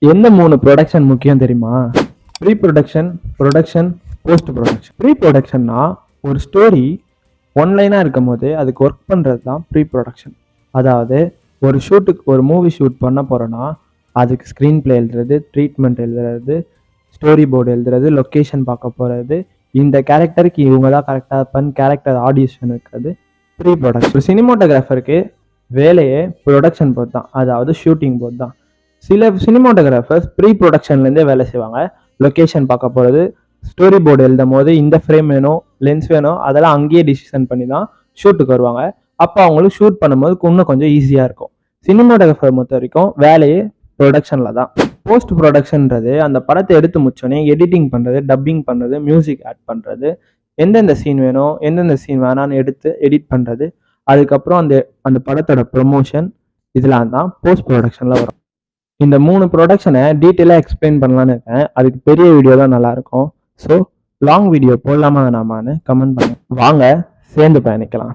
எந்த 3 ப்ரொடக்ஷன் முக்கியம் தெரியுமா? Pre production, production, post production. Pre ப்ரொடக்ஷன்னா ஒரு ஸ்டோரி ஒன்லைனாக இருக்கும் போது அதுக்கு ஒர்க் பண்ணுறது தான் ப்ரீ ப்ரொடக்ஷன். அதாவது ஒரு ஷூட்டுக்கு ஒரு மூவி ஷூட் பண்ண போகிறோன்னா அதுக்கு ஸ்க்ரீன் பிளே எழுதுறது, ட்ரீட்மெண்ட் எழுதுறது, ஸ்டோரி போர்டு எழுதுறது, லொக்கேஷன் பார்க்க போகிறது, இந்த கேரக்டருக்கு இவங்க தான் கரெக்டாக இருப்பான்னு கேரக்டர் ஆடிஷன் இருக்கிறது ப்ரீ ப்ரொடக்ஷன். ஒரு சினிமாட்டோகிராஃபருக்கு வேலையே ப்ரொடக்ஷன் போது தான், அதாவது ஷூட்டிங் போது தான். சில சினிமாட்டோகிராஃபர்ஸ் ப்ரீ ப்ரொடக்ஷன்லேருந்தே வேலை செய்வாங்க. லொக்கேஷன் பார்க்க போகிறது, ஸ்டோரி போர்டு எழுதும் போது இந்த ஃப்ரேம் வேணும், லென்ஸ் வேணும், அதெல்லாம் அங்கேயே டிசிஷன் பண்ணி தான் ஷூட்டுக்கு வருவாங்க. அப்போ அவங்களுக்கு ஷூட் பண்ணும்போது இன்னும் கொஞ்சம் ஈஸியாக இருக்கும். சினிமாட்டோகிராஃபர் பொறுத்த வரைக்கும் வேலையே ப்ரொடக்ஷனில் தான். போஸ்ட் ப்ரொடக்ஷன்றது அந்த படத்தை எடுத்து முடிச்சோடனே எடிட்டிங் பண்ணுறது, டப்பிங் பண்ணுறது, மியூசிக் ஆட் பண்ணுறது, எந்தெந்த சீன் வேணும் எந்தெந்த சீன் வேணான்னு எடுத்து எடிட் பண்ணுறது, அதுக்கப்புறம் அந்த அந்த படத்தோட ப்ரொமோஷன், இதெல்லாம் தான் போஸ்ட் ப்ரொடக்ஷனில் வரும். இந்த 3 ப்ரொடக்ஷனை டீட்டெயிலாக எக்ஸ்பிளைன் பண்ணலான்னு இருக்கேன். அதுக்கு பெரிய வீடியோ தான் நல்லாயிருக்கும். ஸோ லாங் வீடியோ போடலாமா வேணாமான்னு கமெண்ட் பண்ணுங்க. வாங்க சேர்ந்து பயணிக்கலாம்.